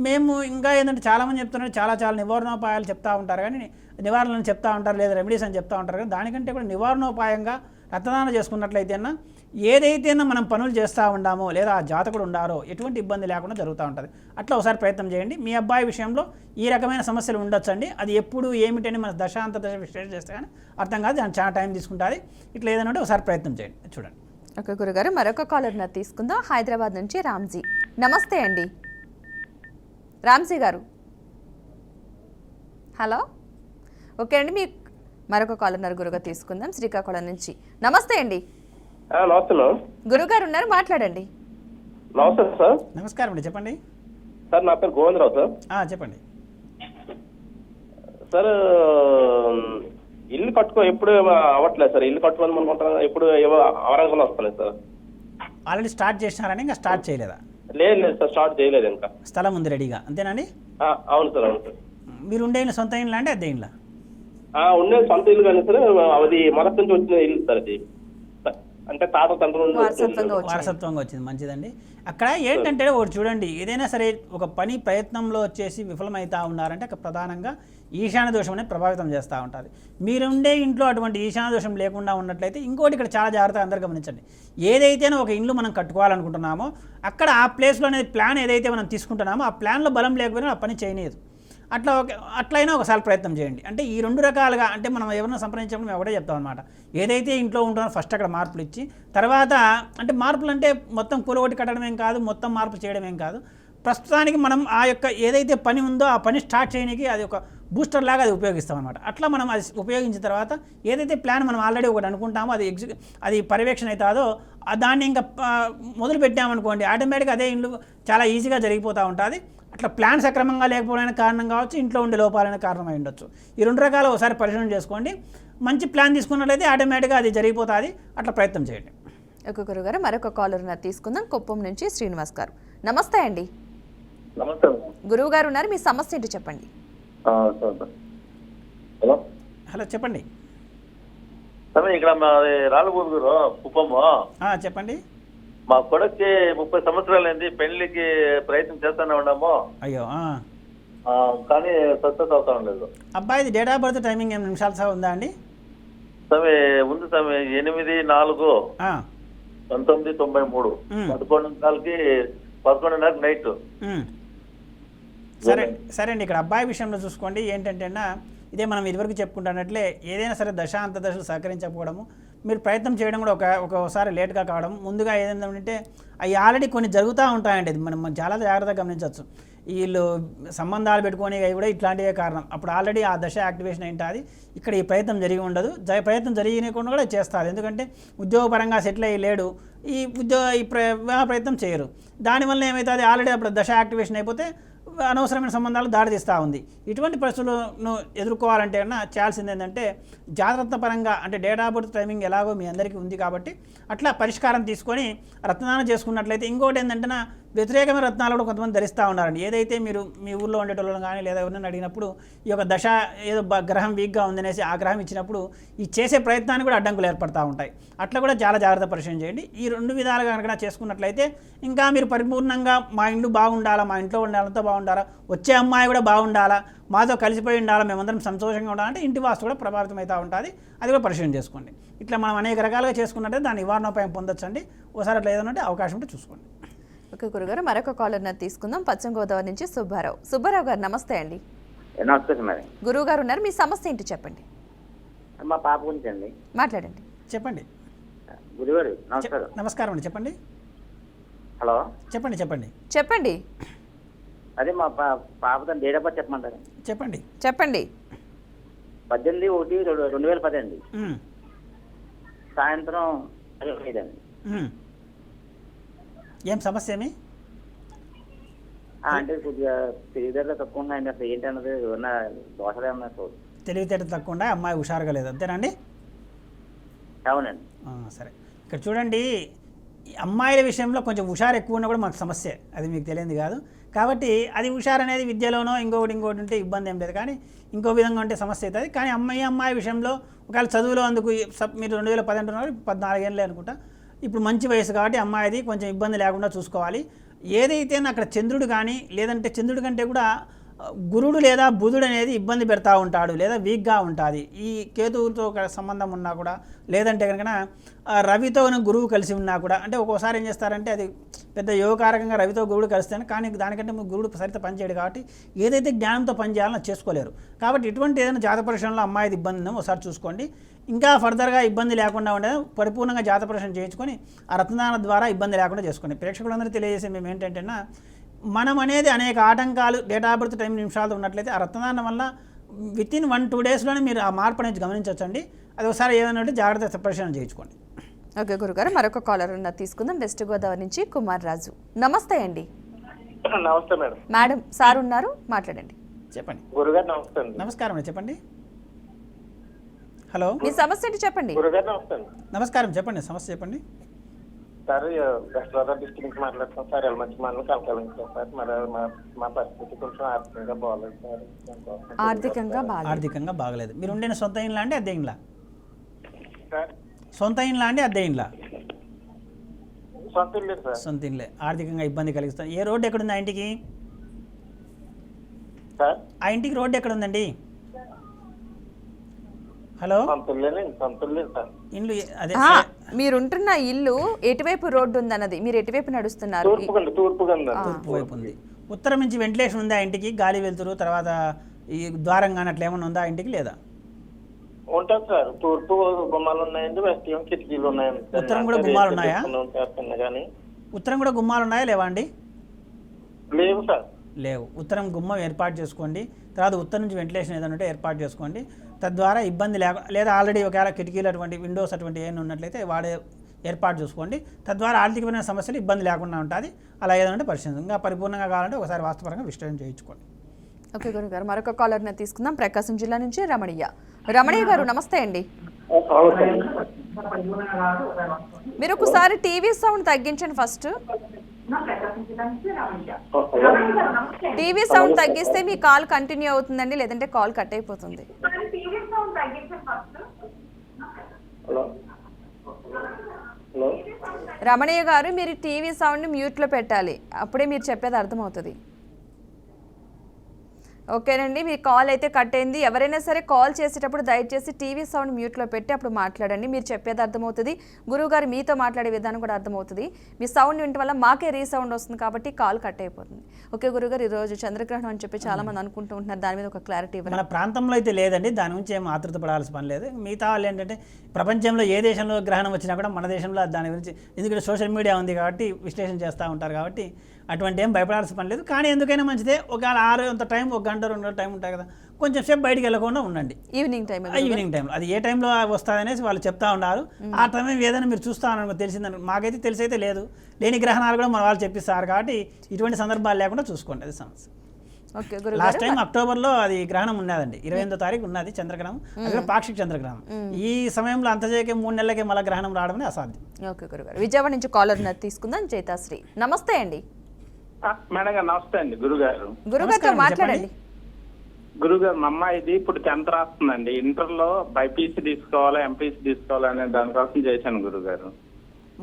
మేము ఇంకా ఏంటంటే చాలామంది చెప్తున్నారు చాలా నివారణోపాయాలు చెప్తూ ఉంటారు, కానీ నివారణలను చెప్తూ ఉంటారు లేదా రెమెడీస్ అని చెప్తూ ఉంటారు, కానీ దానికంటే కూడా నివారణోపాయంగా రక్తదానం చేసుకున్నట్లయితేనా ఏదైతేనా మనం పనులు చేస్తూ ఉన్నామో లేదా ఆ జాతకుడు ఉండారో ఎటువంటి ఇబ్బంది లేకుండా జరుగుతూ ఉంటుంది. అట్లా ఒకసారి ప్రయత్నం చేయండి. మీ అబ్బాయి విషయంలో ఈ రకమైన సమస్యలు ఉండొచ్చండి. అది ఎప్పుడు ఏమిటని మన దశాంత దశ విశ్లేషణ చేస్తే కానీ అర్థం కాదు, దానికి చాలా టైం తీసుకుంటుంది. ఇట్లా ఏదైనా ఒకసారి ప్రయత్నం చేయండి, చూడండి. ఓకే గురుగారు, మరొక కాలర్ తీసుకుందాం. హైదరాబాద్ నుంచి రామ్జీ. నమస్తే అండి రామ్జీ గారు. హలో. ఓకే అండి, మీ మరొక కాలర్ గురుగా తీసుకుందాం శ్రీకాకుళం నుంచి. నమస్తే అండి. నమస్తే గురుగారు ఉన్నారు, మాట్లాడండి. నమస్తే సార్. నమస్కారం అండి, చెప్పండి సార్. నా పేరు గోవిందరావు సార్. చెప్పండి సార్. ఇల్లు ఎప్పుడు అవ్వట్లేదు సార్. ఇల్లు కట్టుకోవాలి అనుకుంటాను, ఎప్పుడు అవరంగంలో వస్తలేదు సార్. ఆల్రెడీ స్టార్ట్ చేసినారని ఇంకా స్టార్ట్ చేయలేదా? లేదు సార్, స్టార్ట్ చేయలేదు ఇంకా. స్థలం ఉంది రెడీగా, అంతేనండి? అవును సార్, అవును సార్. మీరు ఉండే ఇల్లు సొంత ఇల్లు అంటే అద్దె ఇల్లా? ఉండే సొంత ఇల్లు కానీ సార్, అది మొదటి నుంచి వచ్చిన ఇల్లు సార్. అది అంటే తాత తండ్రి వారసత్వంగా వచ్చింది, మంచిదండి. అక్కడ ఏంటంటే ఒకటి చూడండి, ఏదైనా సరే ఒక పని ప్రయత్నంలో వచ్చేసి విఫలమవుతూ ఉన్నారంటే అక్కడ ప్రధానంగా ఈశాన్య దోషం అనేది ప్రభావితం చేస్తూ ఉంటుంది. మీరుండే ఇంట్లో అటువంటి ఈశాన్య దోషం లేకుండా ఉన్నట్లయితే ఇంకోటి ఇక్కడ చాలా జాగ్రత్తగా అందరూ గమనించండి. ఏదైతేనే ఒక ఇల్లు మనం కట్టుకోవాలనుకుంటున్నామో అక్కడ ఆ ప్లేస్లో అనేది ప్లాన్ ఏదైతే మనం తీసుకుంటున్నామో ఆ ప్లాన్లో బలం లేకపోయినా ఆ పని చేయలేదు. అట్లయినా ఒకసారి ప్రయత్నం చేయండి. అంటే ఈ రెండు రకాలుగా, అంటే మనం ఎవరైనా సంప్రదించినప్పుడు మేము ఒకటే చెప్తాం అనమాట. ఏదైతే ఇంట్లో ఉంటుందో ఫస్ట్ అక్కడ మార్పులు ఇచ్చి తర్వాత, అంటే మార్పులు అంటే మొత్తం కూలగొట్టి కట్టడం ఏం కాదు, మొత్తం మార్పు చేయడం ఏం కాదు. ప్రస్తుతానికి మనం ఆ యొక్క ఏదైతే పని ఉందో ఆ పని స్టార్ట్ చేయడానికి అది ఒక బూస్టర్ లాగా అది ఉపయోగిస్తాం అనమాట. అట్లా మనం అది ఉపయోగించిన తర్వాత ఏదైతే ప్లాన్ మనం ఆల్రెడీ ఒకటి అనుకుంటామో అది పర్యవేక్షణ అవుతుందో దాన్ని ఇంకా మొదలు పెట్టామనుకోండి, ఆటోమేటిక్గా అదే ఇల్లు చాలా ఈజీగా జరిగిపోతూ ఉంటుంది. అట్లా ప్లాన్ సక్రమంగా లేకపోవడానికి కారణం కావచ్చు, ఇంట్లో ఉండే లోపాలైన కారణమై ఉండొచ్చు. ఈ రెండు రకాలు ఒకసారి పరిశీలన చేసుకోండి. మంచి ప్లాన్ తీసుకున్నట్లయితే ఆటోమేటిక్గా అది జరిగిపోతుంది. అట్లా ప్రయత్నం చేయండి. ఓకే గురుగారు, మరొక కాలర్ తీసుకుందాం. కుప్పం నుంచి శ్రీనివాస్ గారు. నమస్తే అండి. నమస్తే గురువు గారు ఉన్నారు, మీ సమస్య ఏంటి చెప్పండి. హలో హలో, చెప్పండి. సరే, ఇక్కడ మాది రాళ్ళగూరు కుప్పము. చెప్పండి. మా కొడుక్కి 30 సంవత్సరాలైంది, పెళ్లికి ప్రయత్నం చేస్తూనే ఉన్నాము. అయ్యో. కానీ సక్సెస్ అవుతా ఉండలేదు. అబ్బాయిది డేట్ ఆఫ్ బర్త్ టైమింగ్ 8 నిమిషాలు ఉందా అండి? సరే ఉంది సార్. 8/4/1993 11:00కి 11:30 నైట్. సరే అండి, ఇక్కడ అబ్బాయి విషయంలో చూసుకోండి. ఏంటంటేనా ఇదే మనం ఇదివరకు చెప్పుకుంటున్నట్లే ఏదైనా సరే దశ అంతదశలు సహకరించకపోవడము, మీరు ప్రయత్నం చేయడం కూడా ఒకసారి లేట్గా కావడం, ముందుగా ఏదంటే అవి ఆల్రెడీ కొన్ని జరుగుతూ ఉంటాయండి. అది మనం చాలా జాగ్రత్తగా గమనించవచ్చు. వీళ్ళు సంబంధాలు పెట్టుకొని అవి కూడా ఇట్లాంటివే కారణం. అప్పుడు ఆల్రెడీ ఆ దశ యాక్టివేషన్ అయింటుంది. ఇక్కడ ఈ ప్రయత్నం జరిగి ఉండదు. ప్రయత్నం జరిగినకుండా కూడా చేస్తారు. ఎందుకంటే ఉద్యోగపరంగా సెటిల్ అయ్యి లేడు, ఈ వివాహ ప్రయత్నం చేయరు. దానివల్ల ఏమవుతుంది, ఆల్రెడీ అప్పుడు దశ యాక్టివేషన్ అయిపోతే అనవసరమైన సంబంధాలు దారితీస్తూ ఉంది. ఇటువంటి పరిస్థితులను ఎదుర్కోవాలంటే చేయాల్సింది ఏంటంటే జాగ్రత్త పరంగా, అంటే డేట్ ఆఫ్ బర్త్ టైమింగ్ ఎలాగో మీ అందరికీ ఉంది కాబట్టి అట్లా పరిష్కారం తీసుకొని రత్నదానం చేసుకున్నట్లయితే, ఇంకోటి ఏంటంటే వ్యతిరేకమైన రత్నాలు కూడా కొంతమంది ధరిస్తూ ఉన్నారండి. ఏదైతే మీరు మీ ఊళ్ళో ఉండేటోళ్ళని కానీ లేదా ఎవరినైనా అడిగినప్పుడు ఈ యొక్క దశ ఏదో గ్రహం వీక్గా ఉందనేసి ఆ గ్రహం ఇచ్చినప్పుడు ఈ చేసే ప్రయత్నాన్ని కూడా అడ్డంకులు ఏర్పడుతూ ఉంటాయి. అట్లా కూడా చాలా జాగ్రత్త పరిశీలన చేయండి. ఈ రెండు విధాలుగా కనుక చేసుకున్నట్లయితే ఇంకా మీరు పరిపూర్ణంగా మా ఇంట్లో బాగుండాలా, మా ఇంట్లో ఉండాలంతా బాగుండాలా, వచ్చే అమ్మాయి కూడా బాగుండాలా, మాతో కలిసిపోయి ఉండాలా, మేమందరం సంతోషంగా ఉండాలంటే ఇంటి వాస్తు కూడా ప్రభావితం అవుతూ ఉంటుంది. అది కూడా పరిశీలన చేసుకోండి. ఇట్లా మనం అనేక రకాలుగా చేసుకున్నట్టే దాని నివారణోపాయం పొందొచ్చండి. ఒకసారి అట్లా ఏదైనా అవకాశం ఉంటే చూసుకోండి. ఓకే గురుగారు, మరొక కాలర్ తీసుకుందాం. పశ్చిమ గోదావరి నుంచి సుబ్బారావు గారు. నమస్తే అండి. నమస్తే మేడం. గురువు గారు ఉన్నారు, మీ సమస్య ఏంటి చెప్పండి. మా పాప గురించి అండి. మాట్లాడండి. చెప్పండి. గురుగారు నమస్కారం. నమస్కారం అండి, చెప్పండి. హలో, చెప్పండి. అదే మా పాప డేట్ ఆఫ్ బర్త్ చెప్పమంటారు? చెప్పండి. 18/1/2010 అండి. ఉమ్, సాయంత్రం 5 అండి. ఉమ్. ఏం సమస్య ఏమి? అంటే కొద్దిగా తెలివితేటలు తక్కువ ఉన్నాయండి. అసలు ఏంటన్నది ఏమన్నా దోషలు ఏమన్నా చూడు. తెలివితేటలు తక్కువ ఉండే అమ్మాయి హుషారుగా లేదు అంతేనండి? అవునండి. సరే, ఇక్కడ చూడండి, ఈ అమ్మాయిల విషయంలో కొంచెం హుషారు ఎక్కువ ఉన్నా కూడా మాకు సమస్య, అది మీకు తెలియంది కాదు. కాబట్టి అది హుషారు అనేది విద్యలోనో ఇంకోటి ఉంటే ఇబ్బంది ఏం లేదు, కానీ ఇంకో విధంగా ఉంటే సమస్య అవుతుంది. కానీ అమ్మాయి విషయంలో ఒకవేళ చదువులో అందుకు మీరు 2010 అంటున్నారు, 14 ఏళ్ళే అనుకుంటా. ఇప్పుడు మంచి వయసు కాబట్టి అమ్మాయిది కొంచెం ఇబ్బంది లేకుండా చూసుకోవాలి. ఏదైతే అక్కడ చంద్రుడు కానీ లేదంటే చంద్రుడి కంటే కూడా గురుడు లేదా బుధుడు అనేది ఇబ్బంది పెడతా ఉంటాడు లేదా వీక్గా ఉంటుంది. ఈ కేతువుతో సంబంధం ఉన్నా కూడా లేదంటే కనుక రవితో గురువు కలిసి ఉన్నా కూడా, అంటే ఒక్కోసారి ఏం చేస్తారంటే అది పెద్ద యోగకారకంగా రవితో గురుడు కలుస్తాను, కానీ దానికంటే గురుడు సరిత పనిచేయడు కాబట్టి ఏదైతే జ్ఞానంతో పనిచేయాలో చేసుకోలేరు. కాబట్టి ఇటువంటి ఏదైనా జాతక పరీక్షలో అమ్మాయిది ఇబ్బంది ఉందో ఒకసారి చూసుకోండి. ఇంకా ఫర్దర్గా ఇబ్బంది లేకుండా ఉండేది పరిపూర్ణంగా జాతక పరీక్ష చేయించుకొని ఆ రత్నదాన ద్వారా ఇబ్బంది లేకుండా చేసుకోండి. ప్రేక్షకులందరూ తెలియజేసే మేము ఏంటంటే, మనం అనేది అనేక ఆటంకాలు డేట్ ఆఫ్ బర్త్ టైం నిమిషాలతో ఉన్నట్లయితే ఆ రక్తదానం వల్ల వితిన్ 1-2 డేస్లోనే మీరు ఆ మార్పు అనేది గమనించవచ్చండి. అది ఒకసారి ఏదైనా ఉంటే జాగ్రత్త పరిశీలన చేయించుకోండి. ఓకే గురుగారు, మరొక కాలర్ తీసుకుందాం. వెస్ట్ గోదావరి నుంచి కుమార్ రాజు. నమస్తే అండి. నమస్తే మేడం. మేడం సార్ ఉన్నారు, మాట్లాడండి. చెప్పండి గురుగారు నమస్తే అండి. నమస్కారం అండి, చెప్పండి. హలో, మీ సమస్య ఏంటి చెప్పండి. గురుగారు నమస్తే అండి. నమస్కారం, చెప్పండి సమస్య చెప్పండి. సార్ వెస్ట్ గోదావరి డిస్ట్రిక్ట్ నుంచి మాట్లాడుతున్నాం సార్. ఎలమంచి మండలం కలకలించాం సార్. మరి మా పరిస్థితి కొంచెం ఆర్థికంగా బాగలేదు సార్. ఆర్థికంగా బాగలేదు. మీరు ఉండే సొంత ఇండ్లా అండి అద్దె ఇండ్లా? సార్ సొంత ఇండ్లా అండి అద్దె ఇండ్లా? సొంత ఇల్లు సార్. సొంత ఇండ్లే. ఆర్థికంగా ఇబ్బంది కలిగిస్తాను. ఏ రోడ్డు ఎక్కడుంది ఆ ఇంటికి? సార్ ఆ ఇంటికి రోడ్డు ఎక్కడ ఉందండి? హలో, సొంత ఇల్లు సార్. ఇండ్లు అదే మీరుంటున్న ఇల్లు ఎటువైపు రోడ్డు ఉందన్నది, మీరు ఎటువైపు నడుస్తున్నారు? తూర్పు వైపు ఉంది. ఉత్తరం నుంచి వెంటిలేషన్ ఉందా ఇంటికి? గాలి వెళ్తురు తర్వాత ఈ ద్వారం కానీ అట్లా ఏమైనా ఉందా ఇంటికి లేదా? ఉంటుంది సార్. తూర్పు గుమ్మాలు ఉన్నాయండి, వెస్ట్ ఏమో కిటికీలు ఉన్నాయండి. ఉత్తరం కూడా గుమ్మాలు ఉన్నాయా? కానీ ఉత్తరం కూడా గుమ్మాలు ఉన్నాయా లేవా అండి? లేవు సార్. లేవు. ఉత్తరం గుమ్మం ఏర్పాటు చేసుకోండి. తర్వాత ఉత్తరం నుంచి వెంటిలేషన్ ఏదైనా ఉంటే ఏర్పాటు చేసుకోండి. తద్వారా ఇబ్బంది లేదా ఆల్రెడీ ఒకవేళ కిటికీలు అటువంటి విండోస్ అటువంటి ఏమైనా ఉన్నట్లయితే వాడే ఏర్పాటు చేసుకోండి. తద్వారా ఆర్థికమైన సమస్యలు ఇబ్బంది లేకుండా ఉంటుంది. అలా ఏదంటే పరిశీలించండి. ఇంకా పరిపూర్ణంగా కావాలంటే ఒకసారి వాస్తవపరంగా విశ్లేషణ చేయించుకోండి. ఓకే గురుగారు, మరొక కాలర్ని తీసుకుందాం. ప్రకాశం జిల్లా నుంచి రమణయ్య గారు నమస్తే అండి. మీరు ఒకసారి టీవీ సౌండ్ తగ్గించండి. ఫస్ట్ టీవీ సౌండ్ తగ్గిస్తే మీ కాల్ కంటిన్యూ అవుతుందండి, లేదంటే కాల్ కట్ అయిపోతుంది. రమణయ్య గారు, మీరు టీవీ సౌండ్ మ్యూట్లో పెట్టాలి, అప్పుడే మీరు చెప్పేది అర్థమవుతుంది. ఓకేనండి, మీ కాల్ అయితే కట్ అయింది. ఎవరైనా సరే కాల్ చేసేటప్పుడు దయచేసి టీవీ సౌండ్ మ్యూట్లో పెట్టి అప్పుడు మాట్లాడండి. మీరు చెప్పేది అర్థమవుతుంది, గురువుగారు మీతో మాట్లాడే విధానం కూడా అర్థమవుతుంది. మీ సౌండ్ వినటం వల్ల మాకే రీసౌండ్ వస్తుంది కాబట్టి కాల్ కట్ అయిపోతుంది. ఓకే గురువుగారు, ఈరోజు చంద్రగ్రహణం అని చెప్పి చాలా మంది అనుకుంటూ ఉంటున్నారు, దాని మీద ఒక క్లారిటీ ఇవ్వండి. మన ప్రాంతంలో అయితే లేదండి, దాని నుంచి ఏం ఆతృత పడాల్సిన పని లేదు. మిగతా వాళ్ళు ఏంటంటే ప్రపంచంలో ఏ దేశంలో గ్రహణం వచ్చినా కూడా మన దేశంలో దాని గురించి, ఎందుకంటే సోషల్ మీడియా ఉంది కాబట్టి విశ్లేషణ చేస్తూ ఉంటారు కాబట్టి అటువంటి ఏం భయపడాల్సిన పని లేదు. కానీ ఎందుకైనా మంచిదే, ఒకవేళ 6 అంత టైం, 1 గంట 2 గంటల టైం ఉంటాయి కదా, కొంచెం సేపు బయటికి వెళ్ళకుండా ఉండండి. ఈవినింగ్ టైంలో అది ఏ టైంలో వస్తుందనేసి వాళ్ళు చెప్తా ఉన్నారు. ఆ టైం ఏదైనా మీరు చూస్తా ఉన్నారు తెలిసిందని, మాకైతే తెలిసైతే లేదు. లేని గ్రహణాలు కూడా మన వాళ్ళు చెప్పిస్తారు కాబట్టి ఇటువంటి సందర్భాలు లేకుండా చూసుకోండి, అది సమస్య. లాస్ట్ టైం అక్టోబర్లో అది గ్రహణం ఉన్నదండి, 28వ తారీఖు ఉన్నది చంద్రగ్రహణం. అది కూడా పాక్షిక చంద్రగ్రహణం. ఈ సమయంలో అంతజేకే 3 నెలలకే మళ్ళీ గ్రహణం రావడం అసాధ్యం. ఓకే గురుగారు, విజయవాడ నుంచి కాలర్ తీసుకుందాం. జైతాశ్రీ నమస్తే అండి. మేడం గారు నమస్తే అండి. గురుగారితో మాట్లాడండి. గురుగారు, మా అమ్మాయిది ఇప్పుడు 10th రాస్తుందండి. ఇంటర్లో బైపీసీ తీసుకోవాలా ఎంపీసీ తీసుకోవాలా అనే దానికోసం చేశాను గురుగారు.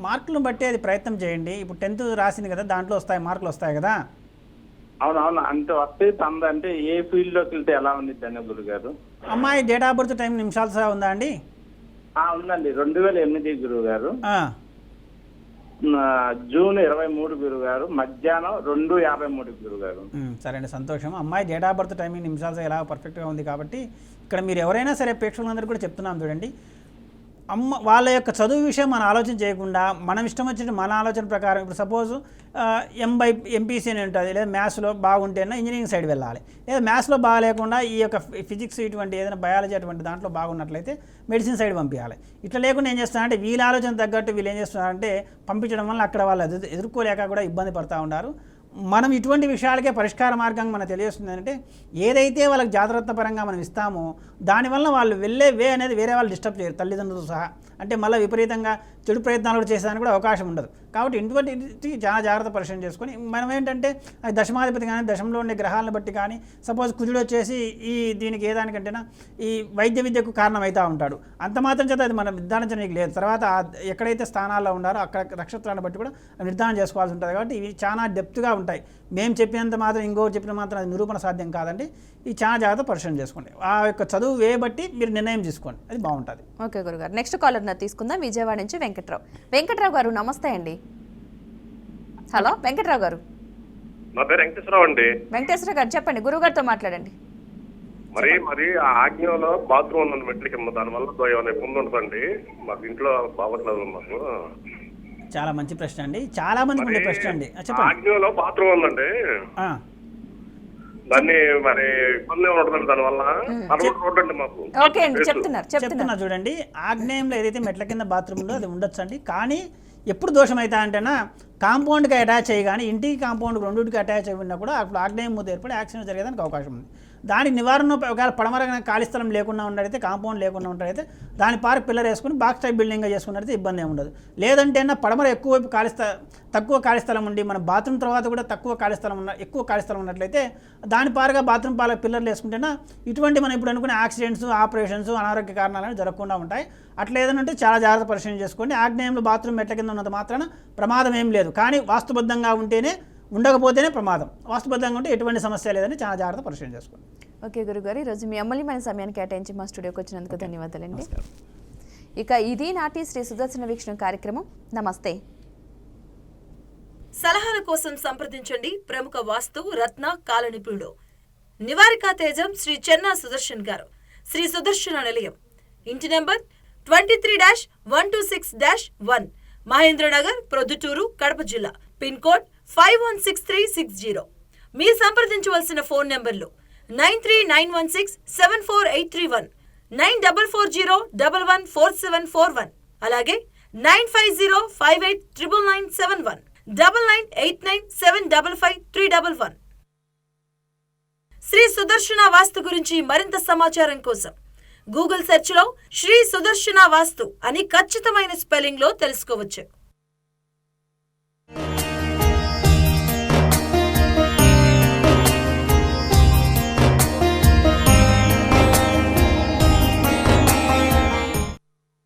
మార్కులను బట్టి అది ప్రయత్నం చేయండి. ఇప్పుడు 10th రాసింది కదా, దాంట్లో మార్కులు వస్తాయి కదా. అవునవును, అంటే వస్తే అంటే ఏ ఫీల్డ్ లోకి వెళ్తే ఎలా ఉండిద్దండి గురుగారు? అమ్మాయి డేట్ ఆఫ్ బర్త్ టైం నిమిషాలు ఉందా అండి? ఉందండి, 2008 గురుగారు. జూన్ 23 గురుగారు, మధ్యాహ్నం 2:53 గురుగారు. సరే అండి, సంతోషం. అమ్మాయి డేట్ ఆఫ్ బర్త్ టైమింగ్ నిమిషాలు ఎలా పర్ఫెక్ట్గా ఉంది కాబట్టి ఇక్కడ మీరు ఎవరైనా సరే ప్రేక్షకులందరూ కూడా చెప్తున్నాం చూడండి, వాళ్ళ యొక్క చదువు విషయం మనం ఆలోచన చేయకుండా మనం ఇష్టం వచ్చిన మన ఆలోచన ప్రకారం ఇప్పుడు సపోజ్ ఎంపీసీ అని ఉంటుంది, లేదా మ్యాథ్స్లో బాగుంటేనే ఇంజనీరింగ్ సైడ్ వెళ్ళాలి, లేదా మ్యాథ్స్లో బాగాలేకుండా ఈ యొక్క ఫిజిక్స్ ఇటువంటి ఏదైనా బయాలజీ అటువంటి దాంట్లో బాగున్నట్లయితే మెడిసిన్ సైడ్ పంపించాలి. ఇట్లా లేకుండా ఏం చేస్తున్నారంటే వీళ్ళ ఆలోచన తగ్గట్టు వీళ్ళు ఏం చేస్తున్నారంటే పంపించడం వల్ల అక్కడ వాళ్ళు ఎదుర్కోలేక కూడా ఇబ్బంది పడుతూ ఉన్నారు. మనం ఇటువంటి విషయాలకే పరిష్కార మార్గంగా మనకు తెలియజేస్తుంది అంటే ఏదైతే వాళ్ళకి జాగ్రత్త పరంగా మనం ఇస్తామో దానివల్ల వాళ్ళు వెళ్ళే వే అనేది వేరే వాళ్ళు డిస్టర్బ్ చేయరు, తల్లిదండ్రులతో సహా. అంటే మళ్ళీ విపరీతంగా చెడు ప్రయత్నాలు కూడా చేసేదానికి కూడా అవకాశం ఉండదు. కాబట్టి ఇటువంటి చాలా జాగ్రత్త పరిశీలన చేసుకొని మనం ఏంటంటే దశమాధిపతి కానీ దశంలో ఉండే గ్రహాలను బట్టి కానీ సపోజ్ కుజుడు వచ్చేసి ఈ దీనికి ఏదానికంటేనా ఈ వైద్య విద్యకు కారణమవుతూ ఉంటాడు, అంత మాత్రం చేత అది మనం నిర్ధారించడానికి లేదు. తర్వాత ఎక్కడైతే స్థానాల్లో ఉన్నారో అక్కడ నక్షత్రాన్ని బట్టి కూడా నిర్ధారణ చేసుకోవాల్సి ఉంటుంది. కాబట్టి ఇవి చాలా డెప్త్గా ఉంటాయి. మేము చెప్పినంత మాత్రం ఇంకోటి చెప్పిన మాత్రం అది నిరూపణ సాధ్యం కాదండి. ఇది చాలా జాగ్రత్త పరిశీలన చేసుకోండి. ఆ యొక్క చదువు వే బట్టి మీరు నిర్ణయం తీసుకోండి, అది బాగుంటుంది. ఓకే గురుగారు, నెక్స్ట్ కాలర్ తీసుకుందాం. విజయవాడ నుంచి వెంకట్రావు గారు నమస్తే అండి. హలో వెంకట్రావు గారు. నా పేరు వెంకటేశ్వరరావు అండి. వెంకటేశ్వర గారు చెప్పండి, గురుగారితో మాట్లాడండి. మరి ఆ ఆజ్ఞలో బాత్రూమ్ ఉందండి మెట్ల కింద, దానివల్ల ఏమైనా ఇబ్బంది ఉంటుందండి మాకు ఇంట్లో బాగోట్లేదు. మాకు చాలా మంచి ప్రశ్న అండి, చాలా మందికి ఉండే ప్రశ్న అండి. చెప్పండి. ఆజ్ఞలో బాత్రూమ్ ఉందండి, దాన్ని మరి ఇబ్బంది ఉంటుందండి దానివల్ల. రోడ్ అండి మాకు. ఓకే అండి, చెప్తున్నా చూడండి. ఆగ్నేయంలో ఏదైతే మెట్ల కింద బాత్రూమ్ ఉందో అది ఉండొచ్చు అండి. కానీ ఎప్పుడు దోషం అవుతా అంటేనా కాంపౌండ్కి అటాచ్ అయ్యి కానీ ఇంటికి కాంపౌండ్కి రెండింటికి అటాచ్ అయి ఉన్నా కూడా అప్పుడు ఆగ్నేయం మూత ఏర్పడి యాక్సిడెంట్ జరిగేదానికి అవకాశం ఉంది. దాని నివారణ ఒకవేళ పడమరగా ఖాళీ స్థలం లేకుండా ఉన్నట్టయితే, కాంపౌండ్ లేకుండా ఉన్నట్టయితే దాని పార్క్ పిల్లర్ వేసుకుని బాక్స్ టైప్ బిల్డింగ్గా చేసుకున్నట్టయితే ఇబ్బంది ఏమి ఉండదు. లేదంటే పడమర ఎక్కువ తక్కువ ఖాళీ స్థలం ఉండి మన బాత్రూమ్ తర్వాత కూడా ఎక్కువ ఖాళీ స్థలం ఉన్నట్లయితే దాని పారుగా బాత్రూమ్ పిల్లర్లు వేసుకుంటేనా ఇటువంటి మనం ఇప్పుడు అనుకునే యాక్సిడెంట్స్, ఆపరేషన్స్, అనారోగ్య కారణాలు జరగకుండా ఉంటాయి. అట్లా ఏదంటే చాలా జాగ్రత్త పరిశీలన చేసుకోండి. ఆగ్నేయంలో బాత్రూమ్ మెట్ల కింద ఉన్నంత మాత్రాన ప్రమాదం ఏం లేదు. కానీ వాస్తుబద్ధంగా ఉంటేనే, ఉండకపోతేనే ప్రమాదం. వాస్తుబద్ధంగా ఉంటే ఎటువంటి సమస్య లేదని చాలా జాగ్రత్త పరిశీలన చేసుకోండి. ఓకే గురుగారు, ఈరోజు మీ అమూల్యమైన సమయాన్ని కేటాయించి మా స్టూడియోకి వచ్చినందుకు ధన్యవాదాలండి. ఇక ఇది నాటి శ్రీ సుదర్శన వీక్షణం కార్యక్రమం. నమస్తే. సలహాల కోసం సంప్రదించండి ప్రముఖ వాస్తు రత్న కాల నిపుణుడు నివారికా తేజం శ్రీ చెన్నా సుదర్శన్ గారు. శ్రీ సుదర్శన నిలయం, ఇంటి నెంబర్ 23-126-1, మహేంద్రనగర్, ప్రొద్దుటూరు, కడప జిల్లా. Pin code 516360. మీరు సంప్రదించవలసిన ఫోన్ నెంబర్లు 9391674831, 9440114741, అలాగే 9505899971, 9989755311. శ్రీ సుదర్శన వాస్తు గురించి మరింత సమాచారం కోసం గూగుల్ సెర్చ్ లో శ్రీ సుదర్శన వాస్తు అని ఖచ్చితమైన స్పెల్లింగ్ లో తెలుసుకోవచ్చు.